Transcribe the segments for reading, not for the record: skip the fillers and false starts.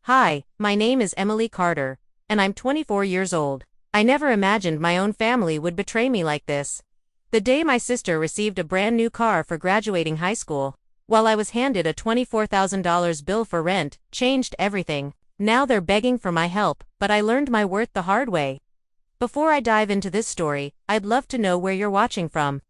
Hi, my name is Emily Carter, and I'm 24 years old. I never imagined my own family would betray me like this. The day my sister received a brand new car for graduating high school, while I was handed a $24,000 bill for rent, changed everything. Now they're begging for my help, but I learned my worth the hard way. Before I dive into this story, I'd love to know where you're watching from.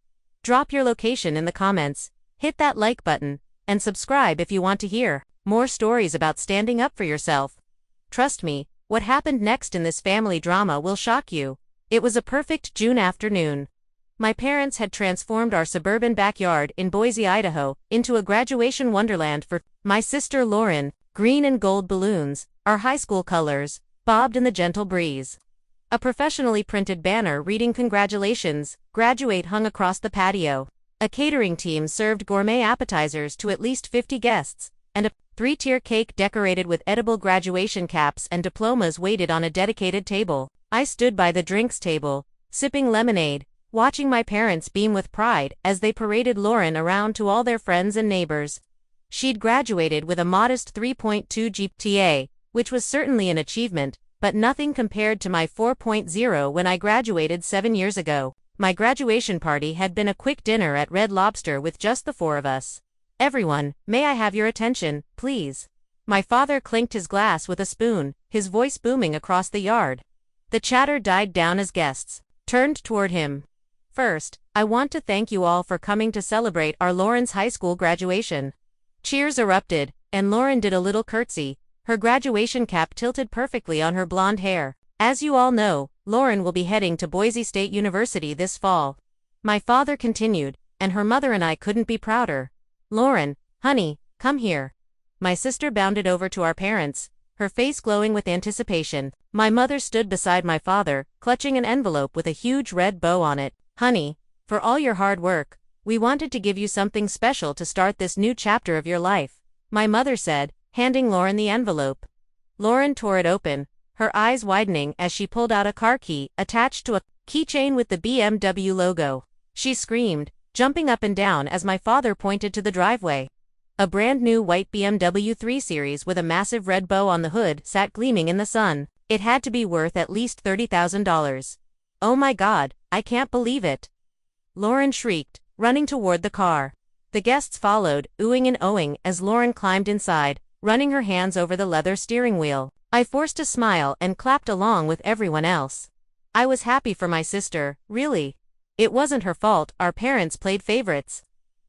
Drop your location in the comments, hit that like button, and subscribe if you want to hear more stories about standing up for yourself. Trust me, what happened next in this family drama will shock you. It was a perfect June afternoon. My parents had transformed our suburban backyard in Boise, Idaho, into a graduation wonderland for my sister Lauren. Green and gold balloons, our high school colors, bobbed in the gentle breeze. A professionally printed banner reading "Congratulations, Graduate" hung across the patio. A catering team served gourmet appetizers to at least 50 guests, and a three-tier cake decorated with edible graduation caps and diplomas waited on a dedicated table. I stood by the drinks table, sipping lemonade, watching my parents beam with pride as they paraded Lauren around to all their friends and neighbors. She'd graduated with a modest 3.2 GPA, which was certainly an achievement, but nothing compared to my 4.0 when I graduated 7 years ago. My graduation party had been a quick dinner at Red Lobster with just the four of us. "Everyone, may I have your attention, please?" My father clinked his glass with a spoon, his voice booming across the yard. The chatter died down as guests turned toward him. "First, I want to thank you all for coming to celebrate our Lauren's high school graduation." Cheers erupted, and Lauren did a little curtsy, her graduation cap tilted perfectly on her blonde hair. "As you all know, Lauren will be heading to Boise State University this fall." My father continued, "and her mother and I couldn't be prouder. Lauren, honey, come here." My sister bounded over to our parents, her face glowing with anticipation. My mother stood beside my father, clutching an envelope with a huge red bow on it. "Honey, for all your hard work, we wanted to give you something special to start this new chapter of your life," my mother said, handing Lauren the envelope. Lauren tore it open, her eyes widening as she pulled out a car key attached to a keychain with the BMW logo. She screamed, jumping up and down as my father pointed to the driveway. A brand new white BMW 3 Series with a massive red bow on the hood sat gleaming in the sun. It had to be worth at least $30,000. "Oh my God, I can't believe it!" Lauren shrieked, running toward the car. The guests followed, oohing and ohing as Lauren climbed inside, running her hands over the leather steering wheel. I forced a smile and clapped along with everyone else. I was happy for my sister, really. It wasn't her fault, our parents played favorites.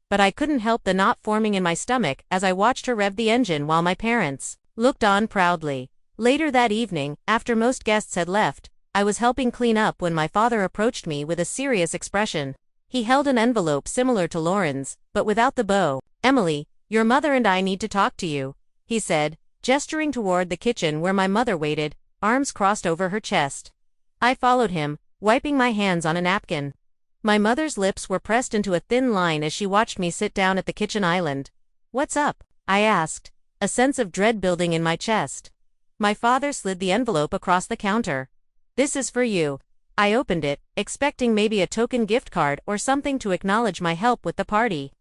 But I couldn't help the knot forming in my stomach as I watched her rev the engine while my parents looked on proudly. Later that evening, after most guests had left, I was helping clean up when my father approached me with a serious expression. He held an envelope similar to Lauren's, but without the bow. "Emily, your mother and I need to talk to you," he said, gesturing toward the kitchen where my mother waited, arms crossed over her chest. I followed him, wiping my hands on a napkin. My mother's lips were pressed into a thin line as she watched me sit down at the kitchen island. "What's up?" I asked, a sense of dread building in my chest. My father slid the envelope across the counter. "This is for you." I opened it, expecting maybe a token gift card or something to acknowledge my help with the party.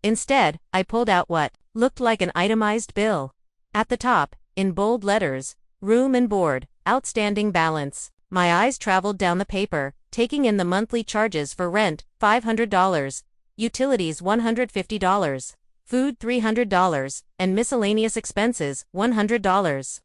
Instead, I pulled out what looked like an itemized bill. At the top, in bold letters, "Room and board, outstanding balance." My eyes traveled down the paper, taking in the monthly charges for rent, $500, utilities $150, food $300, and miscellaneous expenses, $100.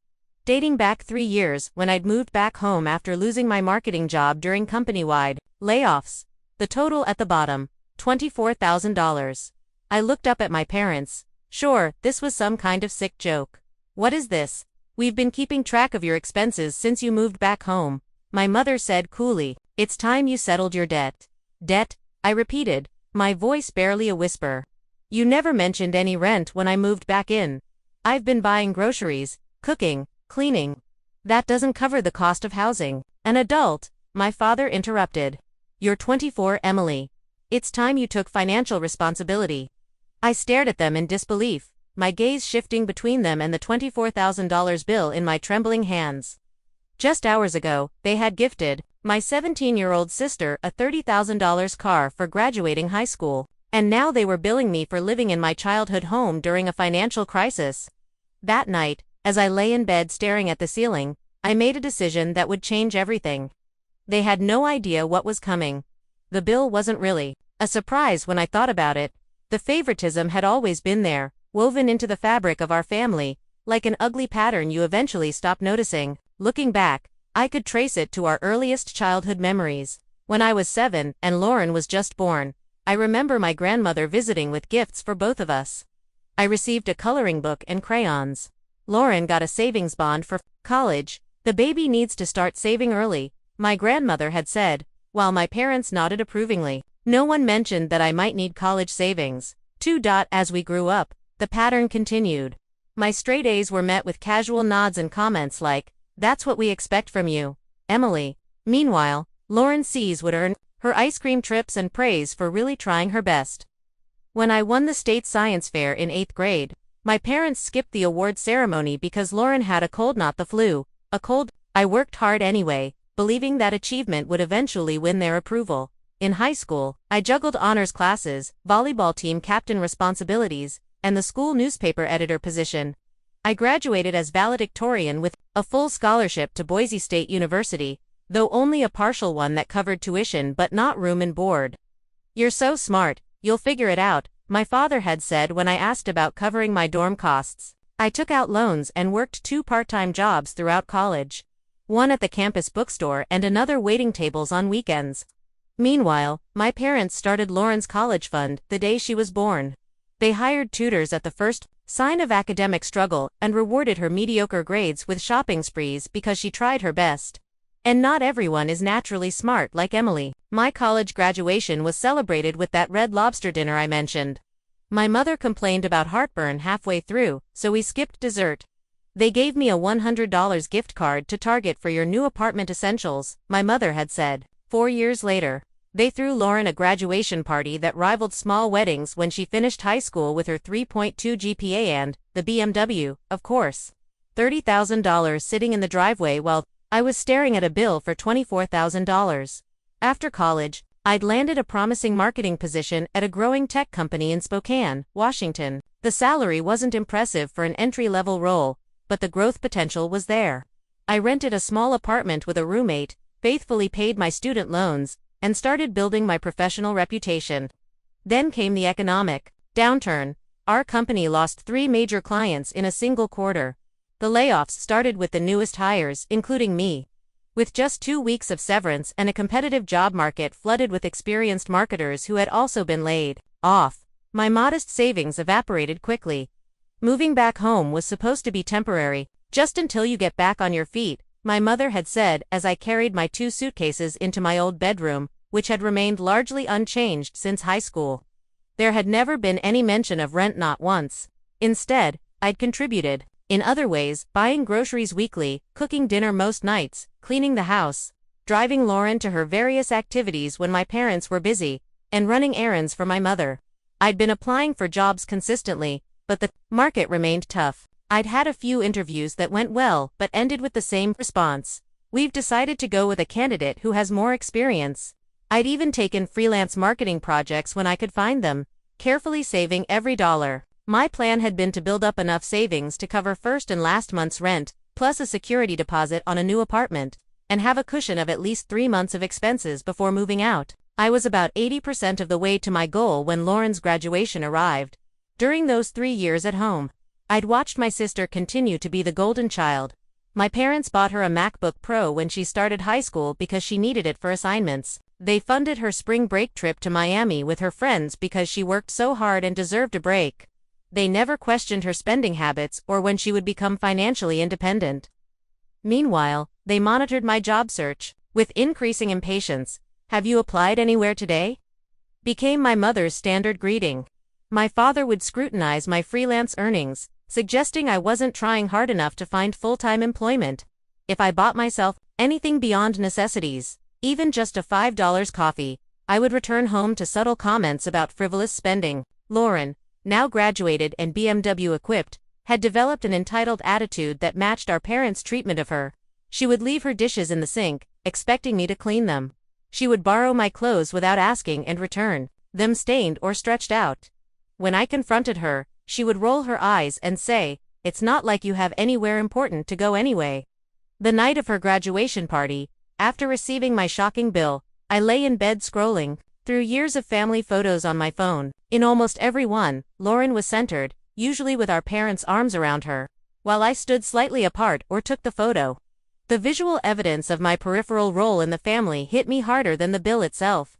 Dating back 3 years when I'd moved back home after losing my marketing job during company-wide layoffs. The total at the bottom, $24,000. I looked up at my parents. Sure, this was some kind of sick joke. "What is this?" "We've been keeping track of your expenses since you moved back home," my mother said coolly. "It's time you settled your debt." "Debt?" I repeated, my voice barely a whisper. "You never mentioned any rent when I moved back in." "I've been buying groceries, cooking, cleaning." "That doesn't cover the cost of housing." "An adult," my father interrupted. "You're 24, Emily. It's time you took financial responsibility." I stared at them in disbelief, my gaze shifting between them and the $24,000 bill in my trembling hands. Just hours ago, they had gifted my 17-year-old sister a $30,000 car for graduating high school, and now they were billing me for living in my childhood home during a financial crisis. That night, As I lay in bed staring at the ceiling, I made a decision that would change everything. They had no idea what was coming. The bill wasn't really a surprise when I thought about it. The favoritism had always been there, woven into the fabric of our family, like an ugly pattern you eventually stop noticing. Looking back, I could trace it to our earliest childhood memories. When I was 7 and Lauren was just born, I remember my grandmother visiting with gifts for both of us. I received a coloring book and crayons. Lauren got a savings bond for college. The baby needs to start saving early, my grandmother had said, while my parents nodded approvingly. No one mentioned that I might need college savings. As we grew up, the pattern continued. My straight A's were met with casual nods and comments like, "That's what we expect from you, Emily." Meanwhile, Lauren C's would earn her ice cream trips and praise for really trying her best. When I won the state science fair in 8th grade, my parents skipped the award ceremony because Lauren had a cold, not the flu. I worked hard anyway, believing that achievement would eventually win their approval. In high school, I juggled honors classes, volleyball team captain responsibilities, and the school newspaper editor position. I graduated as valedictorian with a full scholarship to Boise State University, though only a partial one that covered tuition but not room and board. "You're so smart, you'll figure it out," my father had said when I asked about covering my dorm costs. I took out loans and worked 2 part-time jobs throughout college. One at the campus bookstore and another waiting tables on weekends. Meanwhile, my parents started Lauren's college fund the day she was born. They hired tutors at the first sign of academic struggle and rewarded her mediocre grades with shopping sprees because she tried her best. And not everyone is naturally smart like Emily. My college graduation was celebrated with that Red Lobster dinner I mentioned. My mother complained about heartburn halfway through, so we skipped dessert. "They gave me a $100 gift card to Target for your new apartment essentials," my mother had said. 4 years later, they threw Lauren a graduation party that rivaled small weddings when she finished high school with her 3.2 GPA and the BMW, of course. $30,000 sitting in the driveway while I was staring at a bill for $24,000. After college, I'd landed a promising marketing position at a growing tech company in Spokane, Washington. The salary wasn't impressive for an entry-level role, but the growth potential was there. I rented a small apartment with a roommate, faithfully paid my student loans, and started building my professional reputation. Then came the economic downturn. Our company lost 3 major clients in a single quarter. The layoffs started with the newest hires, including me. With just 2 weeks of severance and a competitive job market flooded with experienced marketers who had also been laid off, my modest savings evaporated quickly. Moving back home was supposed to be temporary, just until you get back on your feet, my mother had said as I carried my 2 suitcases into my old bedroom, which had remained largely unchanged since high school. There had never been any mention of rent, not once. Instead, I'd contributed. In other ways, buying groceries weekly, cooking dinner most nights, cleaning the house, driving Lauren to her various activities when my parents were busy, and running errands for my mother. I'd been applying for jobs consistently, but the market remained tough. I'd had a few interviews that went well but ended with the same response: "We've decided to go with a candidate who has more experience." I'd even taken freelance marketing projects when I could find them, carefully saving every dollar. My plan had been to build up enough savings to cover first and last month's rent, plus a security deposit on a new apartment, and have a cushion of at least 3 months of expenses before moving out. I was about 80% of the way to my goal when Lauren's graduation arrived. During those 3 years at home, I'd watched my sister continue to be the golden child. My parents bought her a MacBook Pro when she started high school because she needed it for assignments. They funded her spring break trip to Miami with her friends because she worked so hard and deserved a break. They never questioned her spending habits or when she would become financially independent. Meanwhile, they monitored my job search with increasing impatience. "Have you applied anywhere today?" became my mother's standard greeting. My father would scrutinize my freelance earnings, suggesting I wasn't trying hard enough to find full-time employment. If I bought myself anything beyond necessities, even just a $5 coffee, I would return home to subtle comments about frivolous spending. Lauren, now graduated and BMW equipped, had developed an entitled attitude that matched our parents' treatment of her. She would leave her dishes in the sink, expecting me to clean them. She would borrow my clothes without asking and return them stained or stretched out. When I confronted her, she would roll her eyes and say, It's not like you have anywhere important to go anyway. The night of her graduation party, after receiving my shocking bill, I lay in bed scrolling through years of family photos on my phone. In almost every one, Lauren was centered, usually with our parents' arms around her, while I stood slightly apart or took the photo. The visual evidence of my peripheral role in the family hit me harder than the bill itself.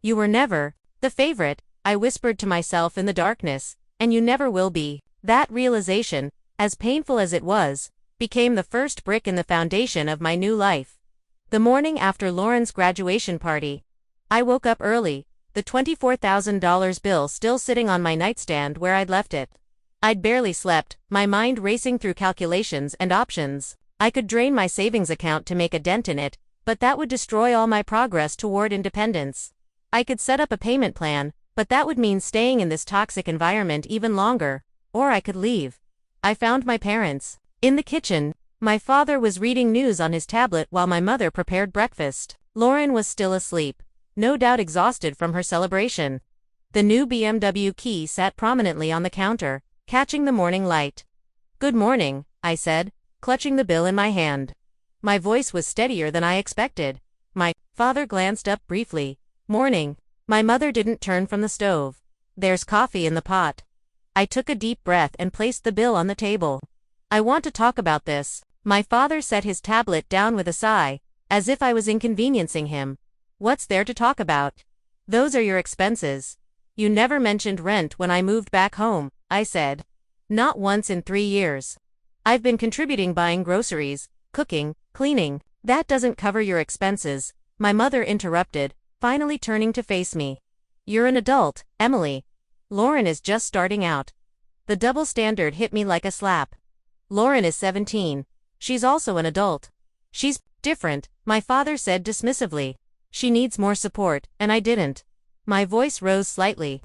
You were never the favorite, I whispered to myself in the darkness, and you never will be. That realization, as painful as it was, became the first brick in the foundation of my new life. The morning after Lauren's graduation party, I woke up early, the $24,000 bill still sitting on my nightstand where I'd left it. I'd barely slept, my mind racing through calculations and options. I could drain my savings account to make a dent in it, but that would destroy all my progress toward independence. I could set up a payment plan, but that would mean staying in this toxic environment even longer, or I could leave. I found my parents in the kitchen. My father was reading news on his tablet while my mother prepared breakfast. Lauren was still asleep, no doubt exhausted from her celebration. The new BMW key sat prominently on the counter, catching the morning light. "Good morning," I said, clutching the bill in my hand. My voice was steadier than I expected. My father glanced up briefly. "Morning." My mother didn't turn from the stove. "There's coffee in the pot." I took a deep breath and placed the bill on the table. "I want to talk about this." My father set his tablet down with a sigh, as if I was inconveniencing him. "What's there to talk about? Those are your expenses." "You never mentioned rent when I moved back home," I said. "Not once in 3 years. I've been contributing buying groceries, cooking, cleaning." "That doesn't cover your expenses," my mother interrupted, finally turning to face me. "You're an adult, Emily. Lauren is just starting out." The double standard hit me like a slap. Lauren is 17. She's also an adult. "She's different," my father said dismissively. "She needs more support, and I didn't." My voice rose slightly.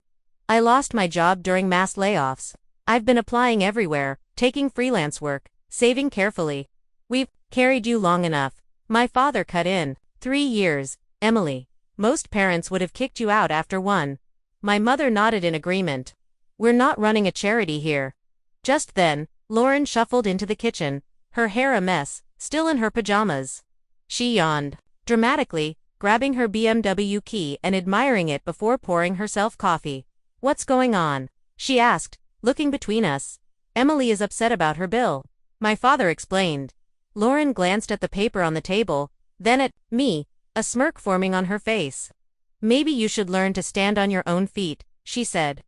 "I lost my job during mass layoffs. I've been applying everywhere, taking freelance work, saving carefully." "We've carried you long enough," my father cut in. 3 years, Emily. Most parents would have kicked you out after 1. My mother nodded in agreement. "We're not running a charity here." Just then, Lauren shuffled into the kitchen, her hair a mess, still in her pajamas. She yawned dramatically, grabbing her BMW key and admiring it before pouring herself coffee. "What's going on?" she asked, looking between us. "Emily is upset about her bill," my father explained. Lauren glanced at the paper on the table, then at me, a smirk forming on her face. "Maybe you should learn to stand on your own feet," she said.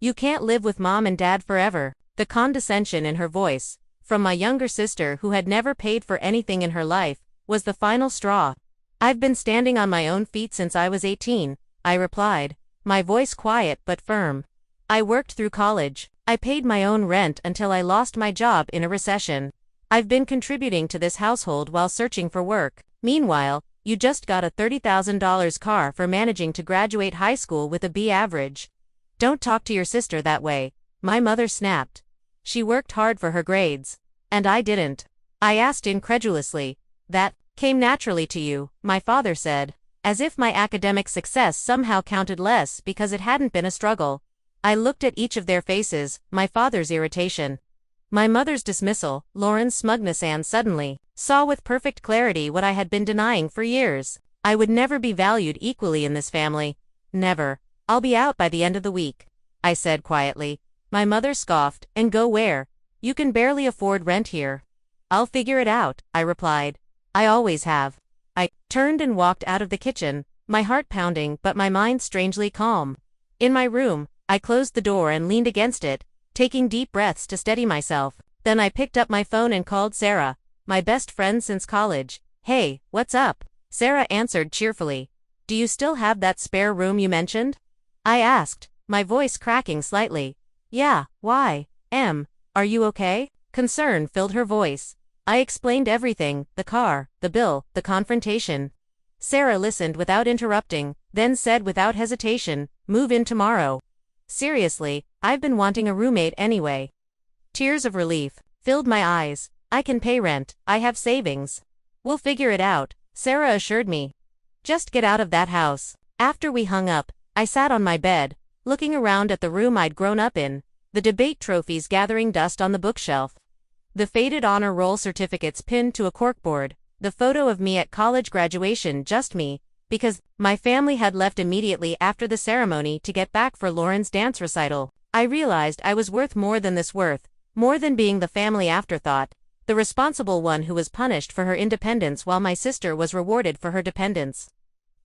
"You can't live with mom and dad forever." The condescension in her voice, from my younger sister who had never paid for anything in her life, was the final straw. "I've been standing on my own feet since I was 18, I replied, my voice quiet but firm. "I worked through college. I paid my own rent until I lost my job in a recession. I've been contributing to this household while searching for work. Meanwhile, you just got a $30,000 car for managing to graduate high school with a B average. Don't talk to your sister that way," my mother snapped. "She worked hard for her grades. And I didn't." I asked incredulously. "That came naturally to you," my father said, as if my academic success somehow counted less because it hadn't been a struggle. I looked at each of their faces, my father's irritation, my mother's dismissal, Lauren's smugness, and suddenly saw with perfect clarity what I had been denying for years. I would never be valued equally in this family. Never. "I'll be out by the end of the week," I said quietly. My mother scoffed. "And go where? You can barely afford rent here." "I'll figure it out," I replied. "I always have." I turned and walked out of the kitchen, my heart pounding but my mind strangely calm. In my room, I closed the door and leaned against it, taking deep breaths to steady myself. Then I picked up my phone and called Sarah, my best friend since college. "Hey, what's up?" Sarah answered cheerfully. "Do you still have that spare room you mentioned?" I asked, my voice cracking slightly. "Yeah, why? Are you okay?" Concern filled her voice. I explained everything, the car, the bill, the confrontation. Sarah listened without interrupting, then said without hesitation, "Move in tomorrow." "Seriously, I've been wanting a roommate anyway." Tears of relief filled my eyes. "I can pay rent, I have savings. We'll figure it out," Sarah assured me. "Just get out of that house." After we hung up, I sat on my bed, looking around at the room I'd grown up in, the debate trophies gathering dust on the bookshelf, The faded honor roll certificates pinned to a corkboard, the photo of me at college graduation, just me, because my family had left immediately after the ceremony to get back for Lauren's dance recital. I realized I was worth more than this, more than being the family afterthought, the responsible one who was punished for her independence while my sister was rewarded for her dependence.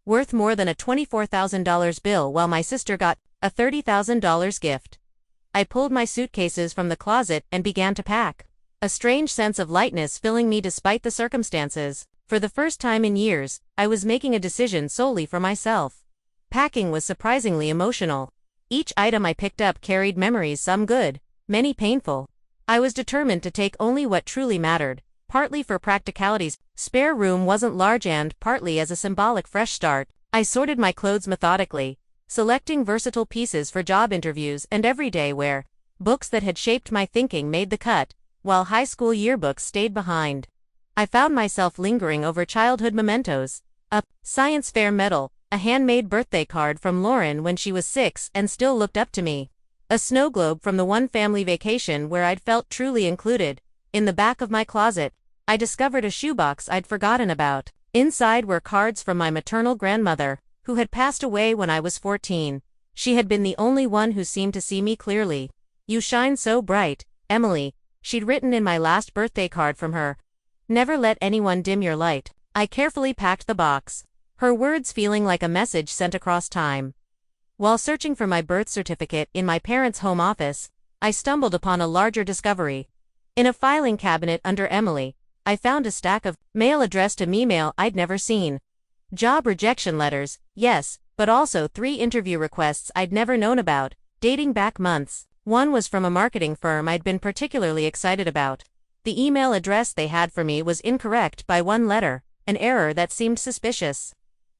Worth more than a $24,000 bill while my sister got a $30,000 gift. I pulled my suitcases from the closet and began to pack, a strange sense of lightness filling me despite the circumstances. For the first time in years, I was making a decision solely for myself. Packing was surprisingly emotional. Each item I picked up carried memories, some good, many painful. I was determined to take only what truly mattered, partly for practicality's spare room wasn't large and partly as a symbolic fresh start. I sorted my clothes methodically, selecting versatile pieces for job interviews and everyday wear. Books that had shaped my thinking made the cut, while high school yearbooks stayed behind. I found myself lingering over childhood mementos, a science fair medal, a handmade birthday card from Lauren when she was 6 and still looked up to me, a snow globe from the one family vacation where I'd felt truly included. In the back of my closet, I discovered a shoebox I'd forgotten about. Inside were cards from my maternal grandmother, who had passed away when I was 14. She had been the only one who seemed to see me clearly. "You shine so bright, Emily," she'd written in my last birthday card from her. "Never let anyone dim your light." I carefully packed the box, her words feeling like a message sent across time. While searching for my birth certificate in my parents' home office, I stumbled upon a larger discovery. In a filing cabinet under Emily, I found a stack of mail addressed to me, mail I'd never seen. Job rejection letters, yes, but also 3 interview requests I'd never known about, dating back months. One was from a marketing firm I'd been particularly excited about. The email address they had for me was incorrect by 1 letter, an error that seemed suspicious.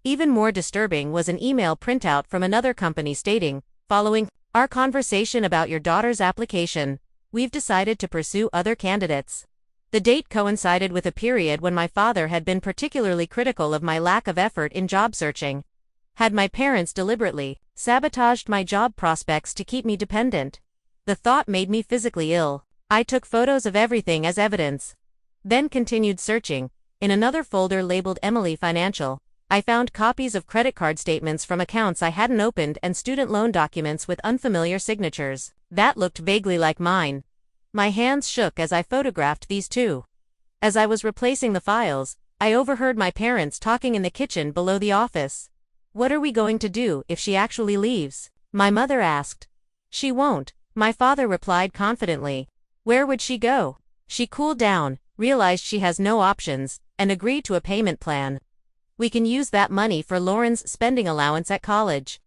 Even more disturbing was an email printout from another company stating, "Following our conversation about your daughter's application, we've decided to pursue other candidates." The date coincided with a period when my father had been particularly critical of my lack of effort in job searching. Had my parents deliberately sabotaged my job prospects to keep me dependent? The thought made me physically ill. I took photos of everything as evidence, then continued searching. In another folder labeled Emily Financial, I found copies of credit card statements from accounts I hadn't opened and student loan documents with unfamiliar signatures that looked vaguely like mine. My hands shook as I photographed these too. As I was replacing the files, I overheard my parents talking in the kitchen below the office. "What are we going to do if she actually leaves?" my mother asked. "She won't," my father replied confidently. "Where would she go?" She cooled down, realized she has no options, and agreed to a payment plan. "We can use that money for Lauren's spending allowance at college."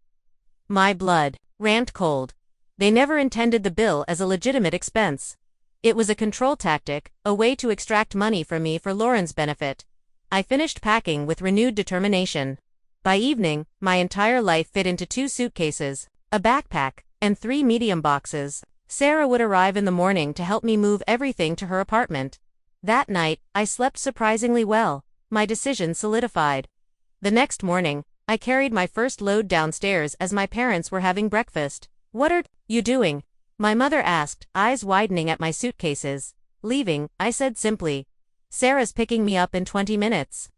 My blood ran cold. They never intended the bill as a legitimate expense. It was a control tactic, a way to extract money from me for Lauren's benefit. I finished packing with renewed determination. By evening, my entire life fit into 2 suitcases, a backpack, and 3 medium boxes. Sarah would arrive in the morning to help me move everything to her apartment. That night, I slept surprisingly well, my decision solidified. The next morning, I carried my first load downstairs as my parents were having breakfast. "What are you doing?" my mother asked, eyes widening at my suitcases. "Leaving," I said simply. "Sarah's picking me up in 20 minutes.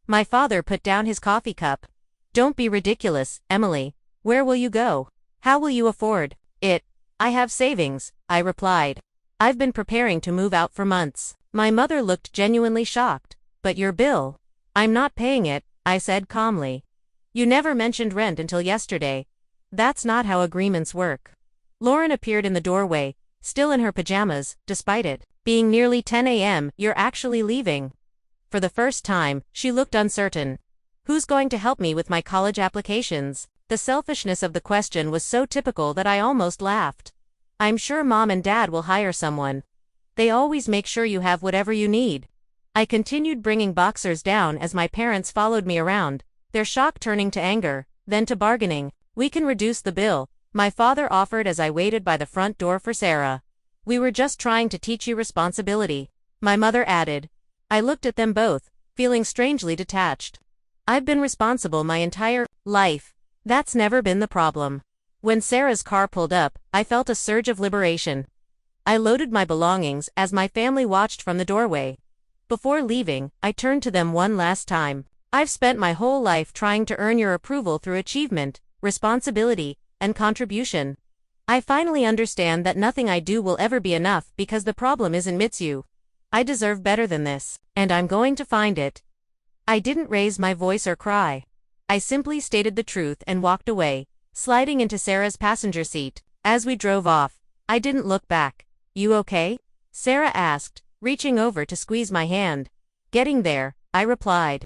My father put down his coffee cup. "Don't be ridiculous, Emily. Where will you go? How will you afford it?" "I have savings," I replied. "I've been preparing to move out for months." My mother looked genuinely shocked. "But your bill?" "I'm not paying it," I said calmly. "You never mentioned rent until yesterday." "That's not how agreements work." Lauren appeared in the doorway, still in her pajamas, despite it being nearly 10 a.m. "You're actually leaving?" For the first time, she looked uncertain. "Who's going to help me with my college applications?" The selfishness of the question was so typical that I almost laughed. "I'm sure Mom and Dad will hire someone. They always make sure you have whatever you need." I continued bringing boxers down as my parents followed me around, their shock turning to anger, then to bargaining. "We can reduce the bill," my father offered as I waited by the front door for Sarah. "We were just trying to teach you responsibility," my mother added. I looked at them both, feeling strangely detached. I've been responsible my entire life. That's never been the problem. When Sarah's car pulled up, I felt a surge of liberation. I loaded my belongings as my family watched from the doorway. Before leaving, I turned to them one last time. I've spent my whole life trying to earn your approval through achievement, responsibility, and contribution. I finally understand that nothing I do will ever be enough because the problem isn't you. I deserve better than this, and I'm going to find it. I didn't raise my voice or cry. I simply stated the truth and walked away, sliding into Sarah's passenger seat. As we drove off, I didn't look back. You okay? Sarah asked, reaching over to squeeze my hand. Getting there, I replied.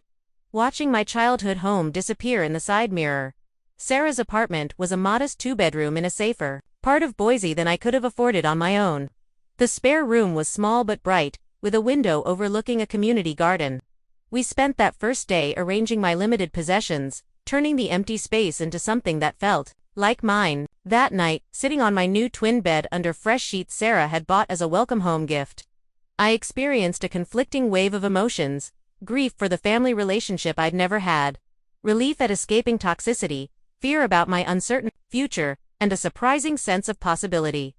Watching my childhood home disappear in the side mirror. Sarah's apartment was a modest 2-bedroom in a safer part of Boise than I could have afforded on my own. The spare room was small but bright, with a window overlooking a community garden. We spent that first day arranging my limited possessions, turning the empty space into something that felt like mine. That night, sitting on my new twin bed under fresh sheets Sarah had bought as a welcome home gift, I experienced a conflicting wave of emotions: grief for the family relationship I'd never had, relief at escaping toxicity, fear about my uncertain future, and a surprising sense of possibility.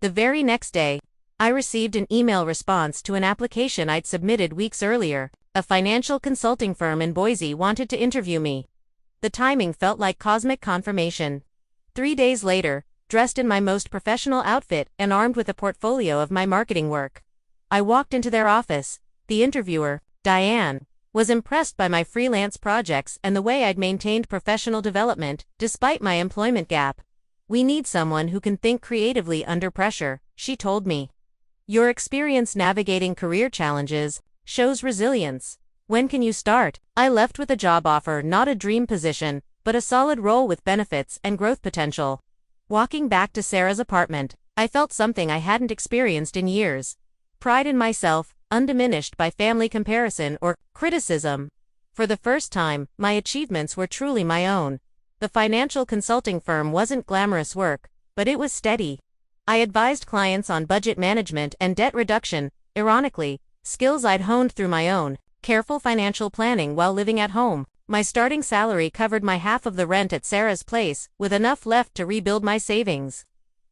The very next day, I received an email response to an application I'd submitted weeks earlier. A financial consulting firm in Boise wanted to interview me. The timing felt like cosmic confirmation. 3 days later, dressed in my most professional outfit and armed with a portfolio of my marketing work, I walked into their office. The interviewer, Diane, was impressed by my freelance projects and the way I'd maintained professional development, despite my employment gap. "We need someone who can think creatively under pressure," she told me. "Your experience navigating career challenges shows resilience. When can you start?" I left with a job offer, not a dream position, but a solid role with benefits and growth potential. Walking back to Sarah's apartment, I felt something I hadn't experienced in years: pride in myself, undiminished by family comparison or criticism. For the first time, my achievements were truly my own. The financial consulting firm wasn't glamorous work, but it was steady. I advised clients on budget management and debt reduction, ironically, skills I'd honed through my own careful financial planning while living at home. My starting salary covered my half of the rent at Sarah's place, with enough left to rebuild my savings.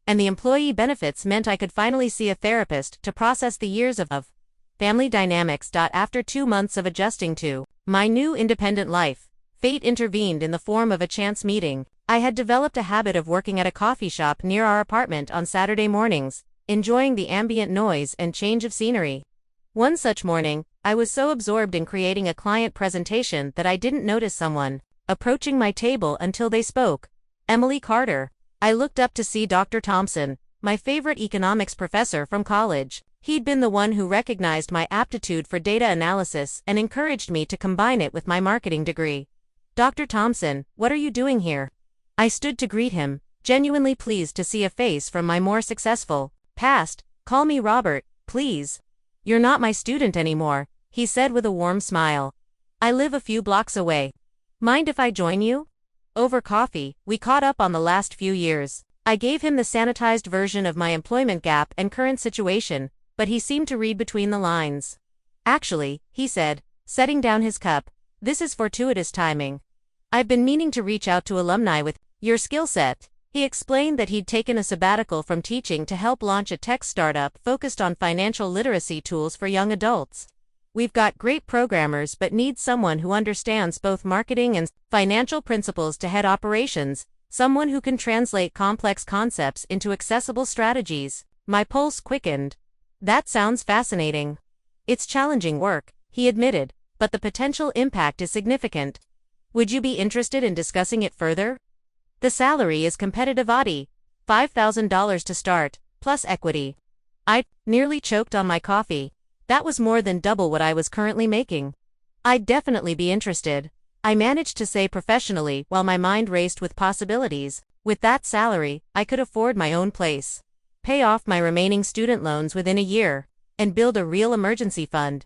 And the employee benefits meant I could finally see a therapist to process the years of family dynamics. After 2 months of adjusting to my new independent life, fate intervened in the form of a chance meeting. I had developed a habit of working at a coffee shop near our apartment on Saturday mornings, enjoying the ambient noise and change of scenery. One such morning, I was so absorbed in creating a client presentation that I didn't notice someone approaching my table until they spoke. Emily Carter. I looked up to see Dr. Thompson, my favorite economics professor from college. He'd been the one who recognized my aptitude for data analysis and encouraged me to combine it with my marketing degree. "Dr. Thompson, what are you doing here?" I stood to greet him, genuinely pleased to see a face from my more successful past. "Call me Robert, please. You're not my student anymore," he said with a warm smile. "I live a few blocks away. Mind if I join you?" Over coffee, we caught up on the last few years. I gave him the sanitized version of my employment gap and current situation, but he seemed to read between the lines. "Actually," he said, setting down his cup, "this is fortuitous timing. I've been meaning to reach out to alumni with your skill set." He explained that he'd taken a sabbatical from teaching to help launch a tech startup focused on financial literacy tools for young adults. "We've got great programmers but need someone who understands both marketing and financial principles to head operations, someone who can translate complex concepts into accessible strategies." My pulse quickened. "That sounds fascinating." "It's challenging work," he admitted, "but the potential impact is significant. Would you be interested in discussing it further? The salary is competitive, $5,000 to start, plus equity." I nearly choked on my coffee. That was more than double what I was currently making. "I'd definitely be interested," I managed to say professionally while my mind raced with possibilities. With that salary, I could afford my own place, pay off my remaining student loans within a year, and build a real emergency fund.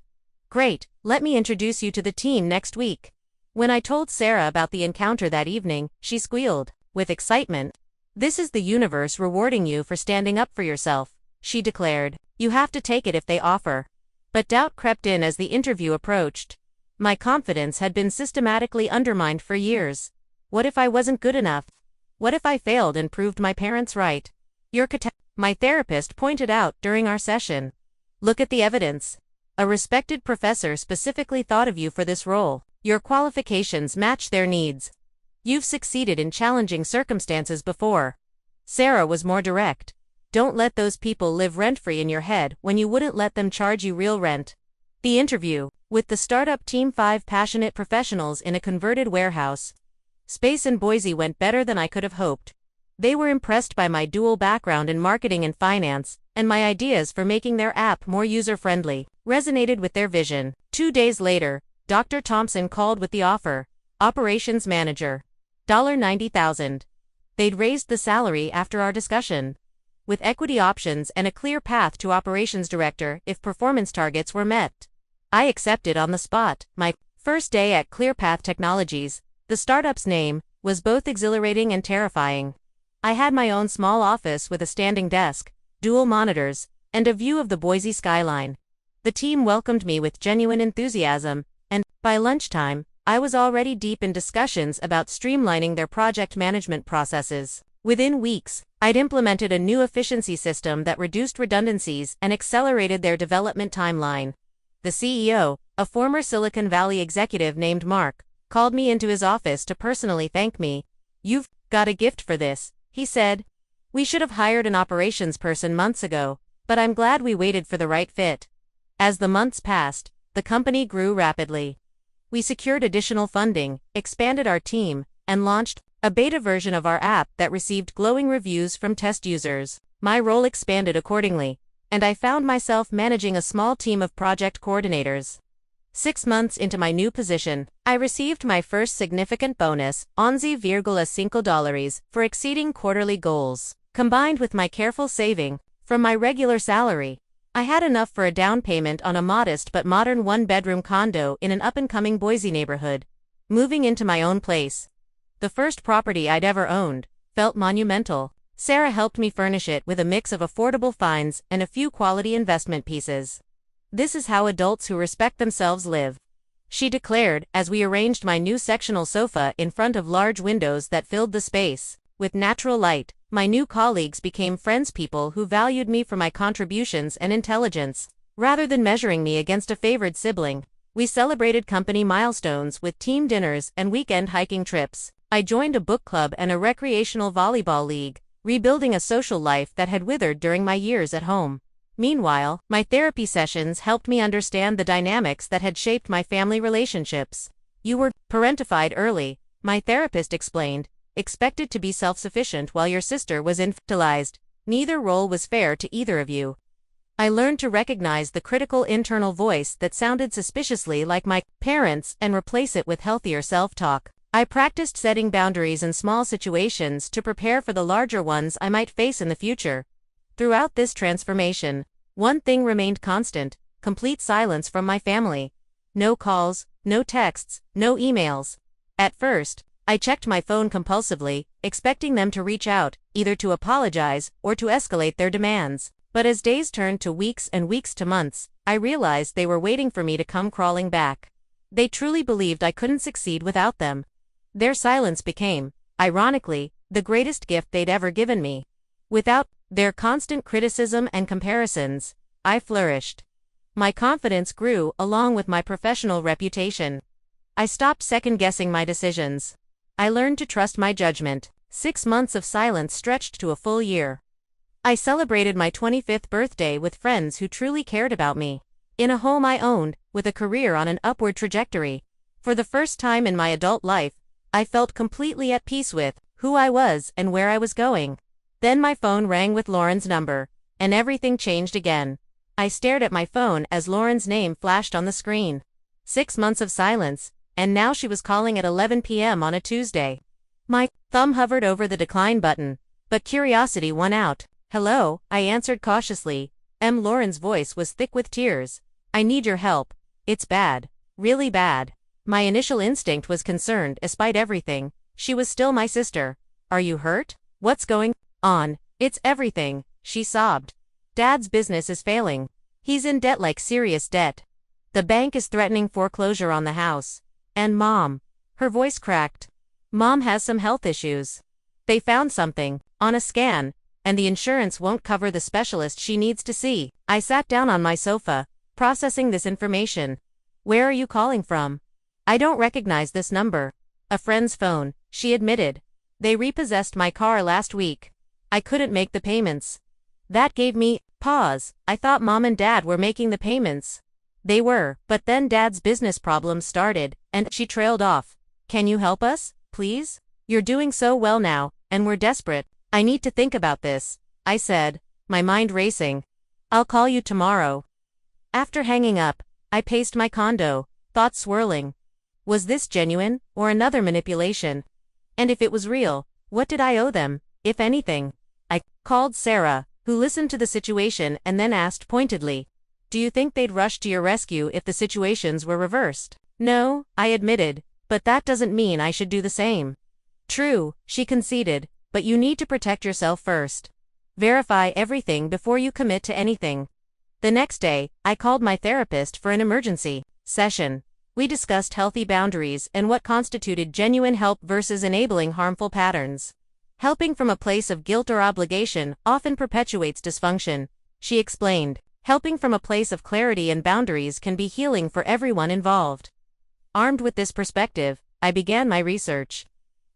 "Great, let me introduce you to the team next week." When I told Sarah about the encounter that evening, she squealed with excitement. "This is the universe rewarding you for standing up for yourself," she declared. "You have to take it if they offer." But doubt crept in as the interview approached. My confidence had been systematically undermined for years. What if I wasn't good enough? What if I failed and proved my parents right? My therapist pointed out during our session. Look at the evidence. A respected professor specifically thought of you for this role. Your qualifications match their needs. You've succeeded in challenging circumstances before. Sarah was more direct. Don't let those people live rent-free in your head when you wouldn't let them charge you real rent. The interview. With the startup team, 5 passionate professionals in a converted warehouse space in Boise went better than I could have hoped. They were impressed by my dual background in marketing and finance, and my ideas for making their app more user-friendly resonated with their vision. 2 days later, Dr. Thompson called with the offer. Operations manager. $90,000. They'd raised the salary after our discussion, with equity options and a clear path to operations director if performance targets were met. I accepted on the spot. My first day at ClearPath Technologies, the startup's name, was both exhilarating and terrifying. I had my own small office with a standing desk, dual monitors, and a view of the Boise skyline. The team welcomed me with genuine enthusiasm, and, by lunchtime, I was already deep in discussions about streamlining their project management processes. Within weeks, I'd implemented a new efficiency system that reduced redundancies and accelerated their development timeline. The CEO, a former Silicon Valley executive named Mark, called me into his office to personally thank me. "You've got a gift for this," he said. "We should have hired an operations person months ago, but I'm glad we waited for the right fit." As the months passed, the company grew rapidly. We secured additional funding, expanded our team, and launched a beta version of our app that received glowing reviews from test users. My role expanded accordingly, and I found myself managing a small team of project coordinators. 6 months into my new position, I received my first significant bonus, $11.5, for exceeding quarterly goals. Combined with my careful saving from my regular salary, I had enough for a down payment on a modest but modern 1-bedroom condo in an up-and-coming Boise neighborhood. Moving into my own place, the first property I'd ever owned, felt monumental. Sarah helped me furnish it with a mix of affordable finds and a few quality investment pieces. "This is how adults who respect themselves live," she declared as we arranged my new sectional sofa in front of large windows that filled the space with natural light. My new colleagues became people who valued me for my contributions and intelligence, rather than measuring me against a favored sibling. We celebrated company milestones with team dinners and weekend hiking trips. I joined a book club and a recreational volleyball league, rebuilding a social life that had withered during my years at home. Meanwhile, my therapy sessions helped me understand the dynamics that had shaped my family relationships. "You were parentified early," my therapist explained, "expected to be self-sufficient while your sister was infantilized. Neither role was fair to either of you." I learned to recognize the critical internal voice that sounded suspiciously like my parents and replace it with healthier self-talk. I practiced setting boundaries in small situations to prepare for the larger ones I might face in the future. Throughout this transformation, one thing remained constant: complete silence from my family. No calls, no texts, no emails. At first, I checked my phone compulsively, expecting them to reach out, either to apologize or to escalate their demands. But as days turned to weeks and weeks to months, I realized they were waiting for me to come crawling back. They truly believed I couldn't succeed without them. Their silence became, ironically, the greatest gift they'd ever given me. Without their constant criticism and comparisons, I flourished. My confidence grew along with my professional reputation. I stopped second-guessing my decisions. I learned to trust my judgment. 6 months of silence stretched to a full year. I celebrated my 25th birthday with friends who truly cared about me. In a home I owned, with a career on an upward trajectory. For the first time in my adult life, I felt completely at peace with who I was and where I was going. Then my phone rang with Lauren's number, and everything changed again. I stared at my phone as Lauren's name flashed on the screen. 6 months of silence, and now she was calling at 11 p.m. on a Tuesday. My thumb hovered over the decline button, but curiosity won out. "Hello," I answered cautiously. Lauren's voice was thick with tears. "I need your help. It's bad. Really bad." My initial instinct was concerned. Despite everything, she was still my sister. "Are you hurt? What's going on?" "It's everything," she sobbed. "Dad's business is failing. He's in debt, like serious debt. The bank is threatening foreclosure on the house. And Mom," her voice cracked, "Mom has some health issues. They found something on a scan and the insurance won't cover the specialist she needs to see. I sat down on my sofa, processing this information. Where are you calling from? I don't recognize this number. A friend's phone, she admitted. They repossessed my car last week. I couldn't make the payments. That gave me pause. I thought Mom and Dad were making the payments. They were, but then Dad's business problems started, and she trailed off. Can you help us, please? You're doing so well now, and we're desperate. I need to think about this, I said, my mind racing. I'll call you tomorrow. After hanging up, I paced my condo, thoughts swirling. Was this genuine, or another manipulation? And if it was real, what did I owe them, if anything? I called Sarah, who listened to the situation and then asked pointedly, do you think they'd rush to your rescue if the situations were reversed? No, I admitted, but that doesn't mean I should do the same. True, she conceded, but you need to protect yourself first. Verify everything before you commit to anything. The next day, I called my therapist for an emergency session. We discussed healthy boundaries and what constituted genuine help versus enabling harmful patterns. Helping from a place of guilt or obligation often perpetuates dysfunction, she explained. Helping from a place of clarity and boundaries can be healing for everyone involved. Armed with this perspective, I began my research.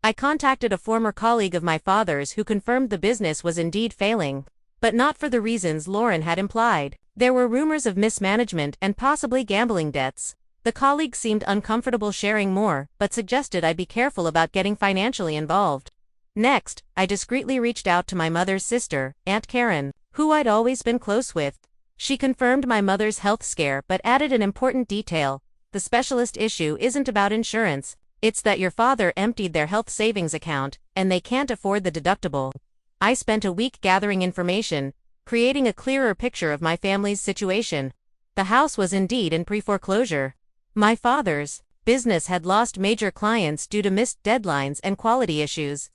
I contacted a former colleague of my father's who confirmed the business was indeed failing, but not for the reasons Lauren had implied. There were rumors of mismanagement and possibly gambling debts. The colleague seemed uncomfortable sharing more, but suggested I be careful about getting financially involved. Next, I discreetly reached out to my mother's sister, Aunt Karen, who I'd always been close with. She confirmed my mother's health scare but added an important detail. The specialist issue isn't about insurance, it's that your father emptied their health savings account, and they can't afford the deductible. I spent a week gathering information, creating a clearer picture of my family's situation. The house was indeed in pre-foreclosure. My father's business had lost major clients due to missed deadlines and quality issues.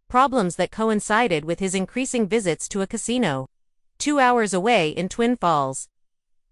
Problems that coincided with his increasing visits to a casino 2 hours away in Twin Falls.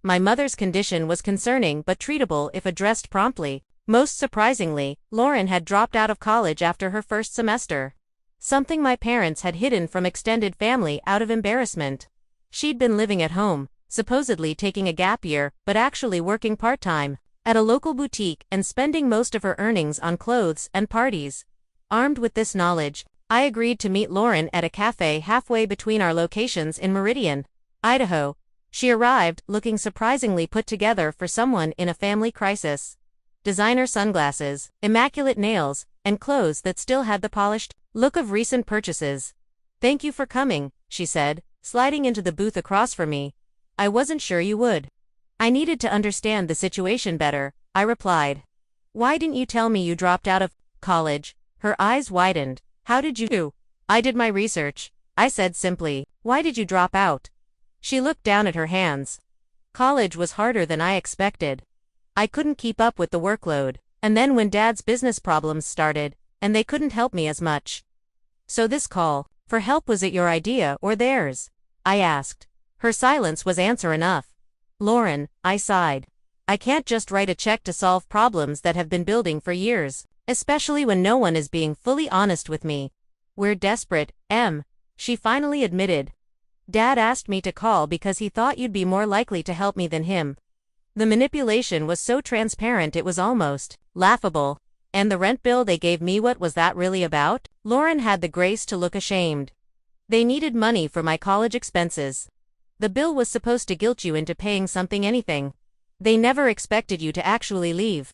My mother's condition was concerning but treatable if addressed promptly. Most surprisingly, Lauren had dropped out of college after her first semester. Something my parents had hidden from extended family out of embarrassment. She'd been living at home, supposedly taking a gap year, but actually working part-time at a local boutique and spending most of her earnings on clothes and parties. Armed with this knowledge, I agreed to meet Lauren at a cafe halfway between our locations in Meridian, Idaho. She arrived, looking surprisingly put together for someone in a family crisis. Designer sunglasses, immaculate nails, and clothes that still had the polished look of recent purchases. Thank you for coming, she said, sliding into the booth across from me. I wasn't sure you would. I needed to understand the situation better, I replied. Why didn't you tell me you dropped out of college? Her eyes widened. How did you do? I did my research, I said simply. Why did you drop out? She looked down at her hands. College was harder than I expected. I couldn't keep up with the workload, and then when Dad's business problems started, and they couldn't help me as much. So this call for help, was it your idea or theirs? I asked. Her silence was answer enough. Lauren, I sighed. I can't just write a check to solve problems that have been building for years, especially when no one is being fully honest with me. We're desperate, Em, she finally admitted. Dad asked me to call because he thought you'd be more likely to help me than him. The manipulation was so transparent it was almost laughable. And the rent bill they gave me, what was that really about? Lauren had the grace to look ashamed. They needed money for my college expenses. The bill was supposed to guilt you into paying something, anything. They never expected you to actually leave.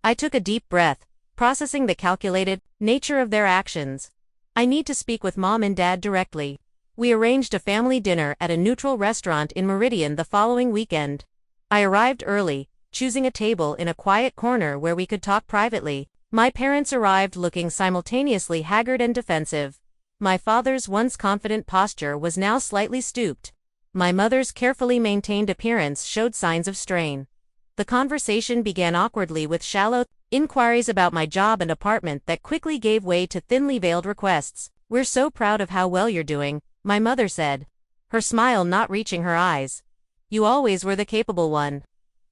I took a deep breath, processing the calculated nature of their actions. I need to speak with Mom and Dad directly. We arranged a family dinner at a neutral restaurant in Meridian the following weekend. I arrived early, choosing a table in a quiet corner where we could talk privately. My parents arrived looking simultaneously haggard and defensive. My father's once confident posture was now slightly stooped. My mother's carefully maintained appearance showed signs of strain. The conversation began awkwardly with shallow inquiries about my job and apartment that quickly gave way to thinly veiled requests. We're so proud of how well you're doing, my mother said, her smile not reaching her eyes. You always were the capable one.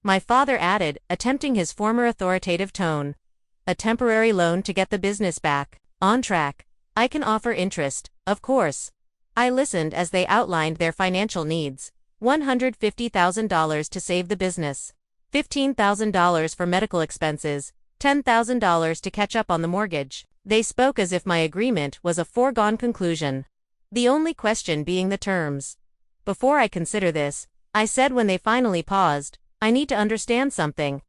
My father added, attempting his former authoritative tone. A temporary loan to get the business back on track. I can offer interest, of course. I listened as they outlined their financial needs. $150,000 to save the business, $15,000 for medical expenses, $10,000 to catch up on the mortgage. They spoke as if my agreement was a foregone conclusion. The only question being the terms. Before I consider this, I said when they finally paused, I need to understand something.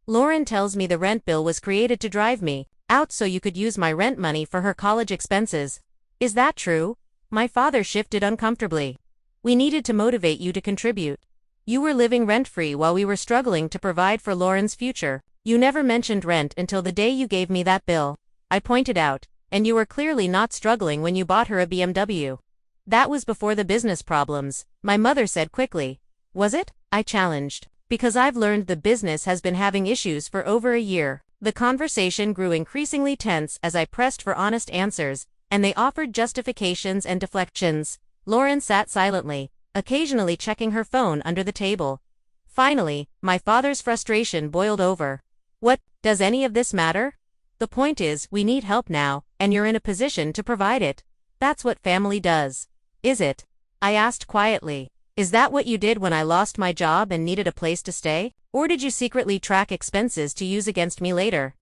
Lauren tells me the rent bill was created to drive me out so you could use my rent money for her college expenses. Is that true? My father shifted uncomfortably. We needed to motivate you to contribute. You were living rent-free while we were struggling to provide for Lauren's future. You never mentioned rent until the day you gave me that bill, I pointed out, and you were clearly not struggling when you bought her a BMW. That was before the business problems, my mother said quickly. Was it? I challenged. Because I've learned the business has been having issues for over a year. The conversation grew increasingly tense as I pressed for honest answers, and they offered justifications and deflections. Lauren sat silently, occasionally checking her phone under the table. Finally, my father's frustration boiled over. What, does any of this matter? The point is, we need help now, and you're in a position to provide it. That's what family does. Is it? I asked quietly. Is that what you did when I lost my job and needed a place to stay? Or did you secretly track expenses to use against me later?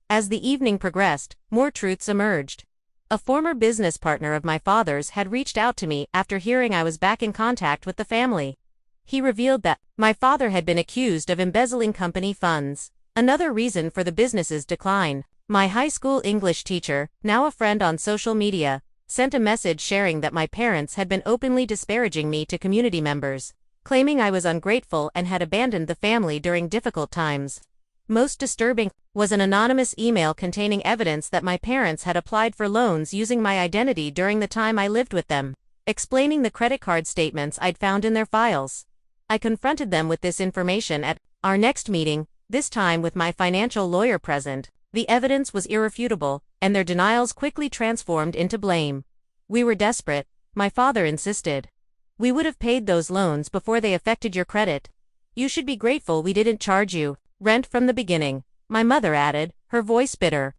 As the evening progressed, more truths emerged. A former business partner of my father's had reached out to me after hearing I was back in contact with the family. He revealed that my father had been accused of embezzling company funds. Another reason for the business's decline. My high school English teacher, now a friend on social media, sent a message sharing that my parents had been openly disparaging me to community members, claiming I was ungrateful and had abandoned the family during difficult times. Most disturbing was an anonymous email containing evidence that my parents had applied for loans using my identity during the time I lived with them, explaining the credit card statements I'd found in their files. I confronted them with this information at our next meeting, this time with my financial lawyer present. The evidence was irrefutable, and their denials quickly transformed into blame. We were desperate, my father insisted. We would have paid those loans before they affected your credit. You should be grateful we didn't charge you rent from the beginning, my mother added, her voice bitter.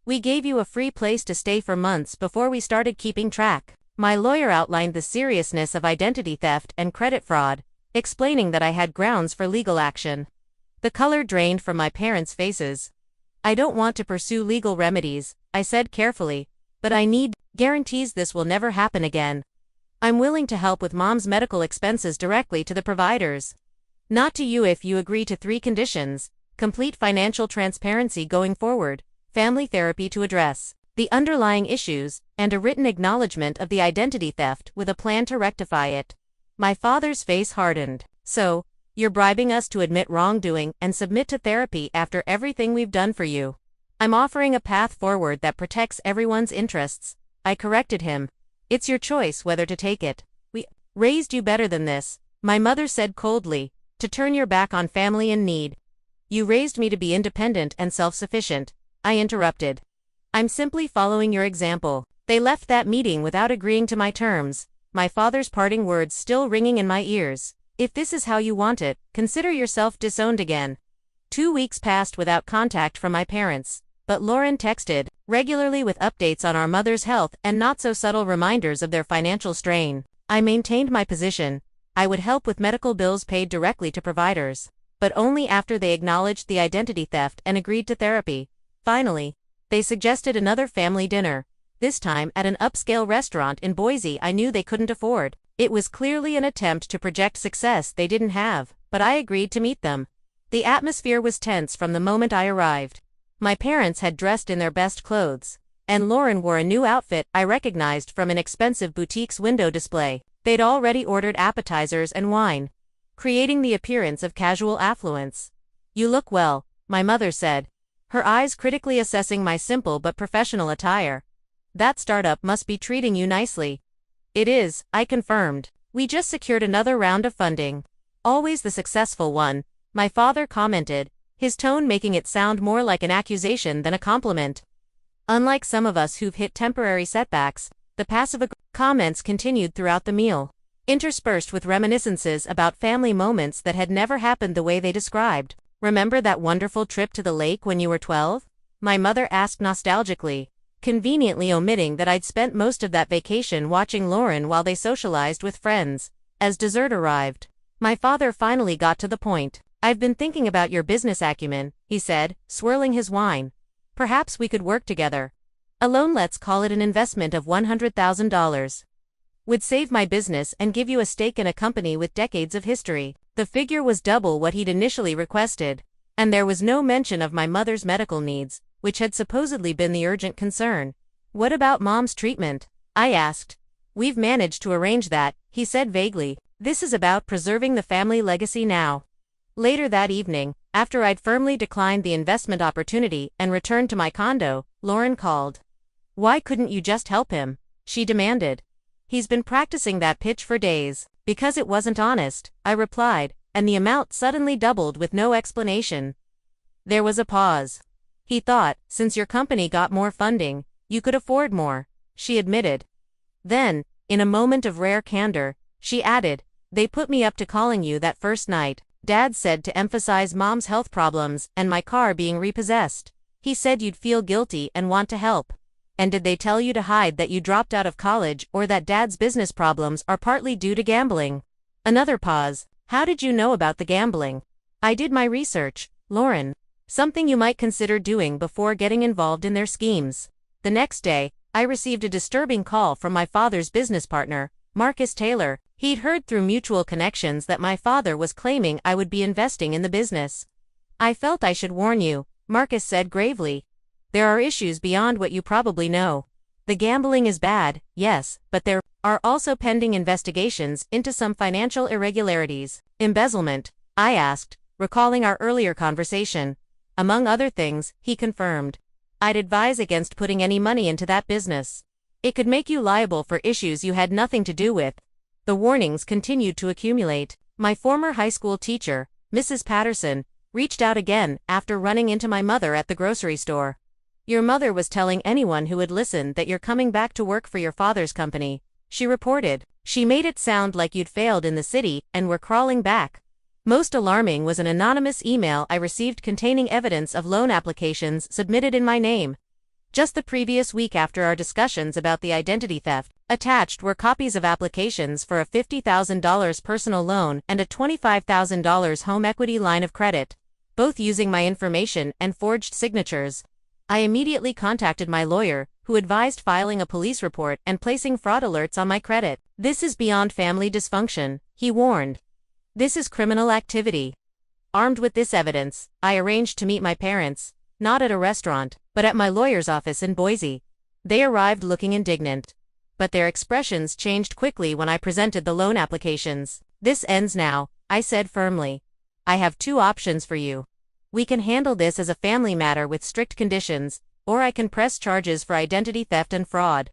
We gave you a free place to stay for months before we started keeping track. My lawyer outlined the seriousness of identity theft and credit fraud, explaining that I had grounds for legal action. The color drained from my parents' faces. I don't want to pursue legal remedies, I said carefully, but I need guarantees this will never happen again. I'm willing to help with mom's medical expenses directly to the providers. Not to you if you agree to 3 conditions: complete financial transparency going forward, family therapy to address the underlying issues, and a written acknowledgement of the identity theft with a plan to rectify it. My father's face hardened. So, you're bribing us to admit wrongdoing and submit to therapy after everything we've done for you. I'm offering a path forward that protects everyone's interests. I corrected him. It's your choice whether to take it. We raised you better than this, my mother said coldly, to turn your back on family in need. You raised me to be independent and self-sufficient, I interrupted. I'm simply following your example. They left that meeting without agreeing to my terms, my father's parting words still ringing in my ears. If this is how you want it, consider yourself disowned again. 2 weeks passed without contact from my parents, but Lauren texted regularly with updates on our mother's health and not-so-subtle reminders of their financial strain. I maintained my position. I would help with medical bills paid directly to providers, but only after they acknowledged the identity theft and agreed to therapy. Finally, they suggested another family dinner, this time at an upscale restaurant in Boise I knew they couldn't afford. It was clearly an attempt to project success they didn't have, but I agreed to meet them. The atmosphere was tense from the moment I arrived. My parents had dressed in their best clothes, and Lauren wore a new outfit I recognized from an expensive boutique's window display. They'd already ordered appetizers and wine, creating the appearance of casual affluence. You look well, my mother said, her eyes critically assessing my simple but professional attire. That startup must be treating you nicely. It is, I confirmed. We just secured another round of funding. Always the successful one, my father commented, his tone making it sound more like an accusation than a compliment. Unlike some of us who've hit temporary setbacks, the passive comments continued throughout the meal, interspersed with reminiscences about family moments that had never happened the way they described. Remember that wonderful trip to the lake when you were 12? My mother asked nostalgically. conveniently omitting that I'd spent most of that vacation watching Lauren while they socialized with friends. As dessert arrived, my father finally got to the point. "I've been thinking about your business acumen," he said, swirling his wine. "Perhaps we could work together. Alone, let's call it an investment of $100,000. Would save my business and give you a stake in a company with decades of history." The figure was double what he'd initially requested, and there was no mention of my mother's medical needs, which had supposedly been the urgent concern. "What about Mom's treatment?" I asked. "We've managed to arrange that," he said vaguely. "This is about preserving the family legacy now." Later that evening, after I'd firmly declined the investment opportunity and returned to my condo, Lauren called. "Why couldn't you just help him?" she demanded. "He's been practicing that pitch for days." "Because it wasn't honest," I replied, and the amount suddenly doubled with no explanation. There was a pause. "He thought, since your company got more funding, you could afford more," she admitted. Then, in a moment of rare candor, she added, "They put me up to calling you that first night. Dad said to emphasize Mom's health problems and my car being repossessed. He said you'd feel guilty and want to help." "And did they tell you to hide that you dropped out of college or that Dad's business problems are partly due to gambling?" Another pause. "How did you know about the gambling?" "I did my research, Lauren. Something you might consider doing before getting involved in their schemes." The next day, I received a disturbing call from my father's business partner, Marcus Taylor. He'd heard through mutual connections that my father was claiming I would be investing in the business. "I felt I should warn you," Marcus said gravely. "There are issues beyond what you probably know. The gambling is bad, yes, but there are also pending investigations into some financial irregularities." "Embezzlement?" I asked, recalling our earlier conversation. "Among other things," he confirmed. "I'd advise against putting any money into that business. It could make you liable for issues you had nothing to do with." The warnings continued to accumulate. My former high school teacher, Mrs. Patterson, reached out again after running into my mother at the grocery store. "Your mother was telling anyone who would listen that you're coming back to work for your father's company," she reported. "She made it sound like you'd failed in the city and were crawling back." Most alarming was an anonymous email I received containing evidence of loan applications submitted in my name. Just the previous week, after our discussions about the identity theft, attached were copies of applications for a $50,000 personal loan and a $25,000 home equity line of credit, both using my information and forged signatures. I immediately contacted my lawyer, who advised filing a police report and placing fraud alerts on my credit. "This is beyond family dysfunction," he warned. "This is criminal activity." Armed with this evidence, I arranged to meet my parents, not at a restaurant, but at my lawyer's office in Boise. They arrived looking indignant, but their expressions changed quickly when I presented the loan applications. "This ends now," I said firmly. "I have two options for you. We can handle this as a family matter with strict conditions, or I can press charges for identity theft and fraud."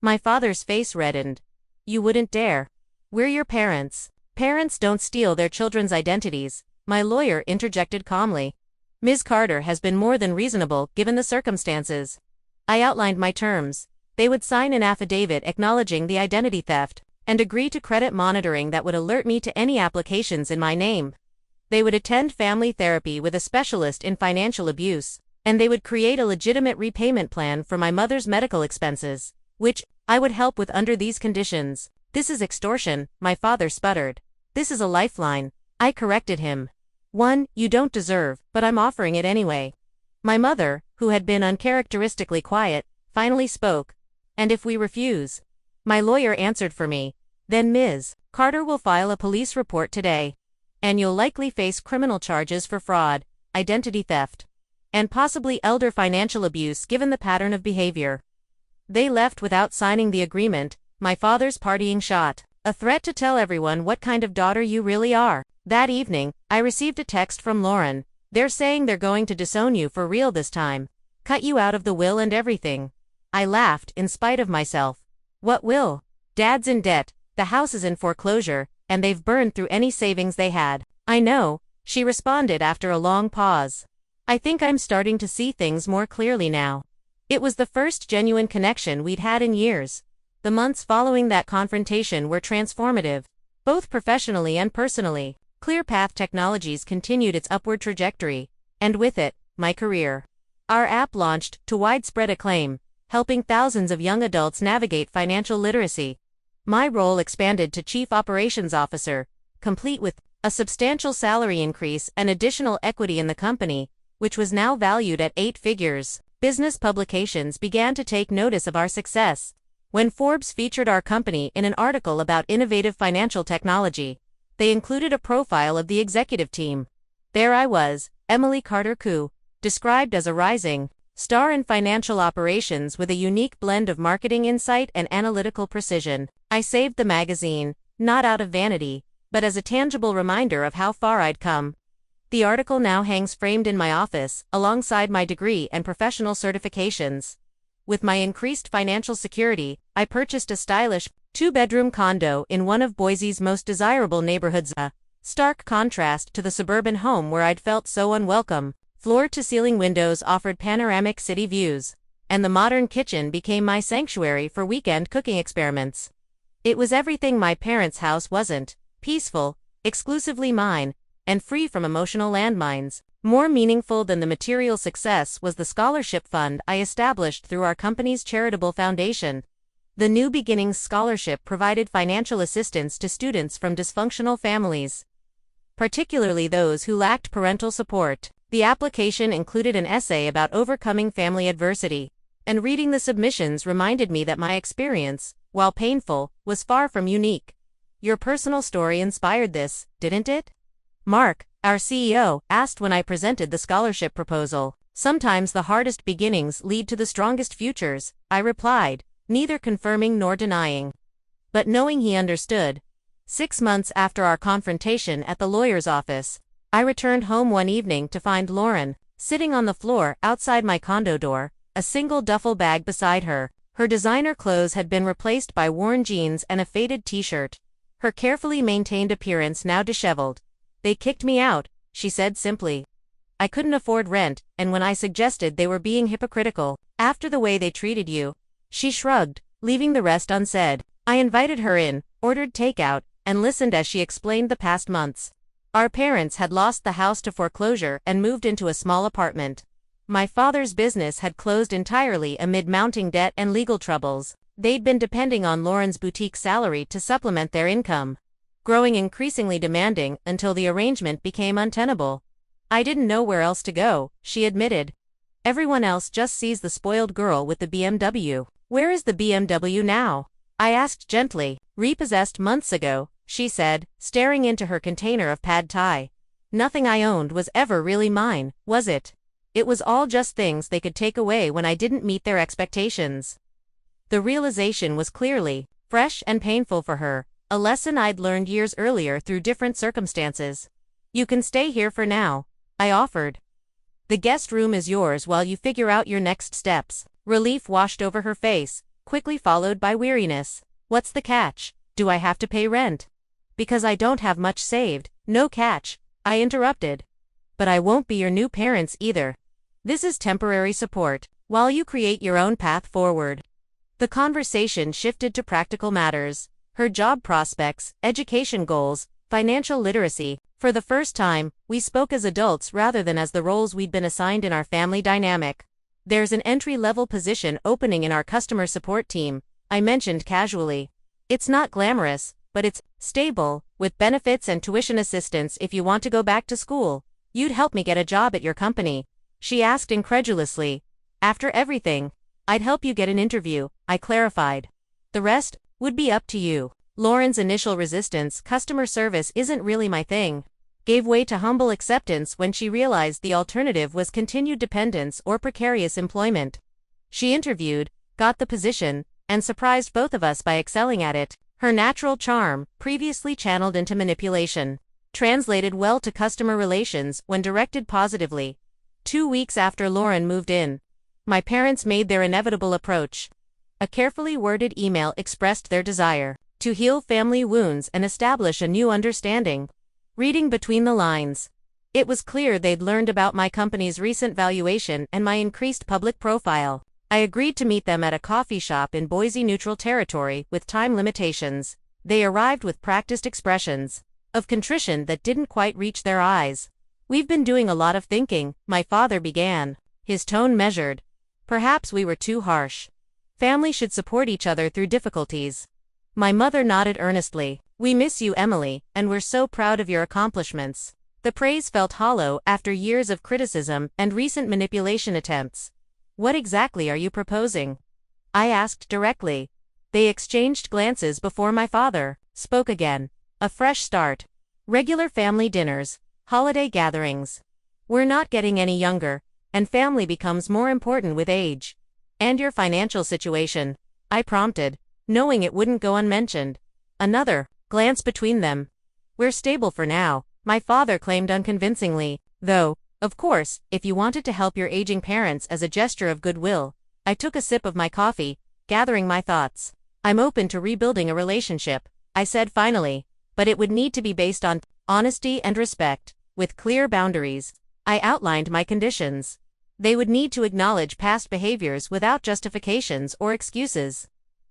My father's face reddened. "You wouldn't dare. We're your parents." "Parents don't steal their children's identities," my lawyer interjected calmly. "Ms. Carter has been more than reasonable given the circumstances." I outlined my terms. They would sign an affidavit acknowledging the identity theft, and agree to credit monitoring that would alert me to any applications in my name. They would attend family therapy with a specialist in financial abuse, and they would create a legitimate repayment plan for my mother's medical expenses, which I would help with under these conditions. "This is extortion," my father sputtered. "This is a lifeline," I corrected him. "One you don't deserve, but I'm offering it anyway." My mother, who had been uncharacteristically quiet, finally spoke. "And if we refuse?" My lawyer answered for me. "Then Ms. Carter will file a police report today. And you'll likely face criminal charges for fraud, identity theft, and possibly elder financial abuse given the pattern of behavior." They left without signing the agreement, my father's partying shot. "A threat to tell everyone what kind of daughter you really are." That evening, I received a text from Lauren. "They're saying they're going to disown you for real this time. Cut you out of the will and everything." I laughed in spite of myself. "What will?" "Dad's in debt, the house is in foreclosure, and they've burned through any savings they had." "I know," she responded after a long pause. "I think I'm starting to see things more clearly now." It was the first genuine connection we'd had in years. The months following that confrontation were transformative, both professionally and personally. ClearPath Technologies continued its upward trajectory, and with it, my career. Our app launched to widespread acclaim, helping thousands of young adults navigate financial literacy. My role expanded to Chief Operations Officer, complete with a substantial salary increase and additional equity in the company, which was now valued at 8 figures. Business publications began to take notice of our success. When Forbes featured our company in an article about innovative financial technology, they included a profile of the executive team. There I was, Emily Carter Koo, described as a rising star in financial operations with a unique blend of marketing insight and analytical precision. I saved the magazine, not out of vanity, but as a tangible reminder of how far I'd come. The article now hangs framed in my office, alongside my degree and professional certifications. With my increased financial security, I purchased a stylish, 2-bedroom condo in one of Boise's most desirable neighborhoods, a stark contrast to the suburban home where I'd felt so unwelcome. Floor-to-ceiling windows offered panoramic city views, and the modern kitchen became my sanctuary for weekend cooking experiments. It was everything my parents' house wasn't: peaceful, exclusively mine, and free from emotional landmines. More meaningful than the material success was the scholarship fund I established through our company's charitable foundation. The New Beginnings Scholarship provided financial assistance to students from dysfunctional families, particularly those who lacked parental support. The application included an essay about overcoming family adversity, and reading the submissions reminded me that my experience, while painful, was far from unique. Your personal story inspired this, didn't it? Mark, our CEO, asked when I presented the scholarship proposal. Sometimes the hardest beginnings lead to the strongest futures, I replied, neither confirming nor denying, but knowing he understood. 6 months after our confrontation at the lawyer's office, I returned home one evening to find Lauren sitting on the floor outside my condo door, a single duffel bag beside her. Her designer clothes had been replaced by worn jeans and a faded t-shirt, her carefully maintained appearance now disheveled. "They kicked me out," she said simply. "I couldn't afford rent, and when I suggested they were being hypocritical after the way they treated you," she shrugged, leaving the rest unsaid. I invited her in, ordered takeout, and listened as she explained the past months. Our parents had lost the house to foreclosure and moved into a small apartment. My father's business had closed entirely amid mounting debt and legal troubles. They'd been depending on Lauren's boutique salary to supplement their income, growing increasingly demanding until the arrangement became untenable. "I didn't know where else to go," she admitted. "Everyone else just sees the spoiled girl with the BMW. Where is the BMW now?" I asked gently. "Repossessed months ago," she said, staring into her container of pad thai. "Nothing I owned was ever really mine, was it? It was all just things they could take away when I didn't meet their expectations." The realization was clearly fresh and painful for her, a lesson I'd learned years earlier through different circumstances. "You can stay here for now," I offered. "The guest room is yours while you figure out your next steps." Relief washed over her face, quickly followed by weariness. "What's the catch? Do I have to pay rent?" "Because I don't have much saved." "No catch," I interrupted. "But I won't be your new parents either. This is temporary support, while you create your own path forward." The conversation shifted to practical matters: her job prospects, education goals, financial literacy. For the first time, we spoke as adults rather than as the roles we'd been assigned in our family dynamic. "There's an entry-level position opening in our customer support team," I mentioned casually. "It's not glamorous, but it's stable, with benefits and tuition assistance if you want to go back to school. You'd help me get a job at your company?" she asked incredulously. "After everything, I'd help you get an interview," I clarified. "The rest would be up to you." Lauren's initial resistance, "Customer service isn't really my thing," gave way to humble acceptance when she realized the alternative was continued dependence or precarious employment. She interviewed, got the position, and surprised both of us by excelling at it. Her natural charm, previously channeled into manipulation, translated well to customer relations when directed positively. 2 weeks after Lauren moved in, my parents made their inevitable approach. A carefully worded email expressed their desire to heal family wounds and establish a new understanding. Reading between the lines, it was clear they'd learned about my company's recent valuation and my increased public profile. I agreed to meet them at a coffee shop in Boise neutral territory with time limitations. They arrived with practiced expressions of contrition that didn't quite reach their eyes. "We've been doing a lot of thinking," my father began, his tone measured. "Perhaps we were too harsh." Family should support each other through difficulties. My mother nodded earnestly. We miss you, Emily, and we're so proud of your accomplishments. The praise felt hollow after years of criticism and recent manipulation attempts. What exactly are you proposing? I asked directly. They exchanged glances before my father spoke again. A fresh start. Regular family dinners, holiday gatherings. We're not getting any younger, and family becomes more important with age. And your financial situation? I prompted, knowing it wouldn't go unmentioned. Another glance between them. We're stable for now, my father claimed unconvincingly, though, of course, if you wanted to help your aging parents as a gesture of goodwill. I took a sip of my coffee, gathering my thoughts. I'm open to rebuilding a relationship, I said finally, but it would need to be based on honesty and respect, with clear boundaries. I outlined my conditions. They would need to acknowledge past behaviors without justifications or excuses.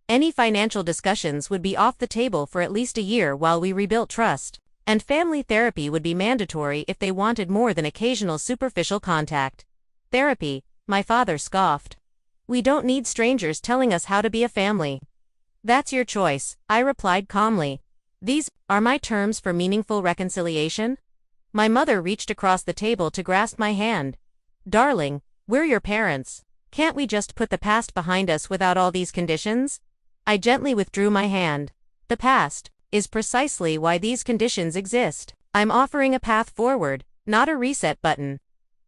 Any financial discussions would be off the table for at least a year while we rebuilt trust, and family therapy would be mandatory if they wanted more than occasional superficial contact. Therapy, my father scoffed. We don't need strangers telling us how to be a family. That's your choice, I replied calmly. These are my terms for meaningful reconciliation? My mother reached across the table to grasp my hand. Darling, we're your parents. Can't we just put the past behind us without all these conditions? I gently withdrew my hand. The past is precisely why these conditions exist. I'm offering a path forward, not a reset button.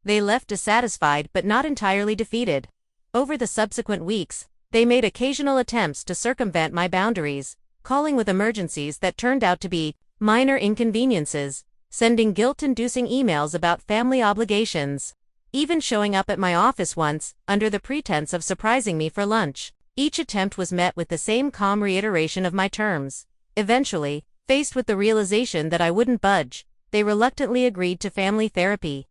They left dissatisfied but not entirely defeated. Over the subsequent weeks, they made occasional attempts to circumvent my boundaries, calling with emergencies that turned out to be minor inconveniences, sending guilt-inducing emails about family obligations, even showing up at my office once, under the pretense of surprising me for lunch. Each attempt was met with the same calm reiteration of my terms. Eventually, faced with the realization that I wouldn't budge, they reluctantly agreed to family therapy.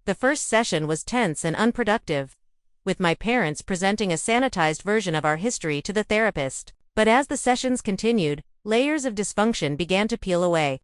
The first session was tense and unproductive, with my parents presenting a sanitized version of our history to the therapist. But as the sessions continued, layers of dysfunction began to peel away.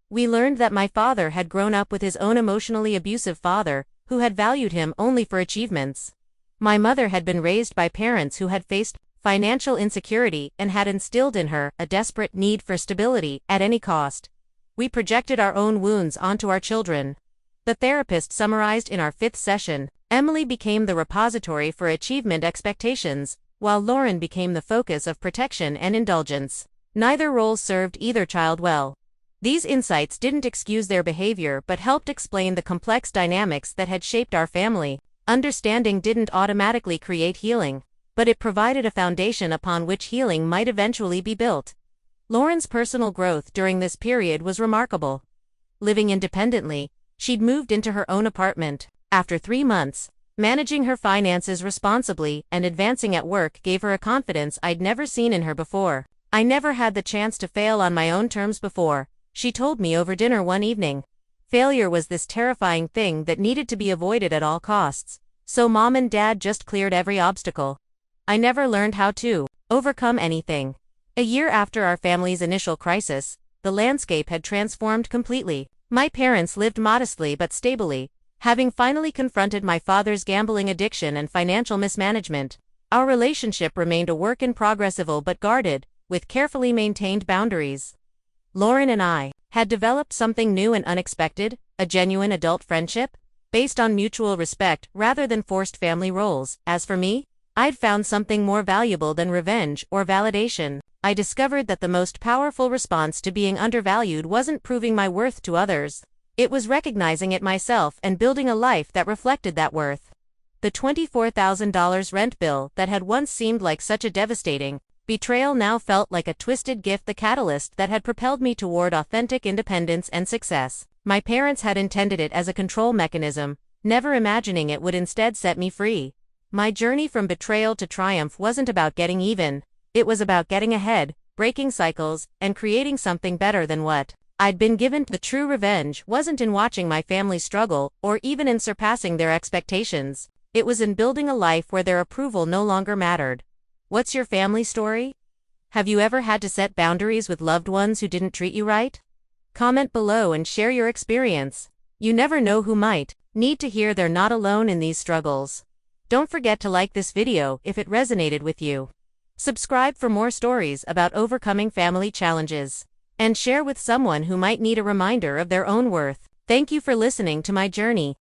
We learned that my father had grown up with his own emotionally abusive father, who had valued him only for achievements. My mother had been raised by parents who had faced financial insecurity and had instilled in her a desperate need for stability at any cost. We projected our own wounds onto our children. The therapist summarized in our fifth session, Emily became the repository for achievement expectations, while Lauren became the focus of protection and indulgence. Neither role served either child well. These insights didn't excuse their behavior but helped explain the complex dynamics that had shaped our family. Understanding didn't automatically create healing, but it provided a foundation upon which healing might eventually be built. Lauren's personal growth during this period was remarkable. Living independently, she'd moved into her own apartment. After 3 months, managing her finances responsibly and advancing at work gave her a confidence I'd never seen in her before. I never had the chance to fail on my own terms before, she told me over dinner one evening. Failure was this terrifying thing that needed to be avoided at all costs, so Mom and Dad just cleared every obstacle. I never learned how to overcome anything. A year after our family's initial crisis, the landscape had transformed completely. My parents lived modestly but stably, having finally confronted my father's gambling addiction and financial mismanagement. Our relationship remained a work in progress, civil but guarded, with carefully maintained boundaries. Lauren and I had developed something new and unexpected, a genuine adult friendship, based on mutual respect rather than forced family roles. As for me, I'd found something more valuable than revenge or validation. I discovered that the most powerful response to being undervalued wasn't proving my worth to others. It was recognizing it myself and building a life that reflected that worth. The $24,000 rent bill that had once seemed like such a devastating betrayal now felt like a twisted gift, the catalyst that had propelled me toward authentic independence and success. My parents had intended it as a control mechanism, never imagining it would instead set me free. My journey from betrayal to triumph wasn't about getting even, it was about getting ahead, breaking cycles, and creating something better than what I'd been given. The true revenge wasn't in watching my family struggle, or even in surpassing their expectations. It was in building a life where their approval no longer mattered. What's your family story? Have you ever had to set boundaries with loved ones who didn't treat you right? Comment below and share your experience. You never know who might need to hear they're not alone in these struggles. Don't forget to like this video if it resonated with you. Subscribe for more stories about overcoming family challenges. And share with someone who might need a reminder of their own worth. Thank you for listening to my journey.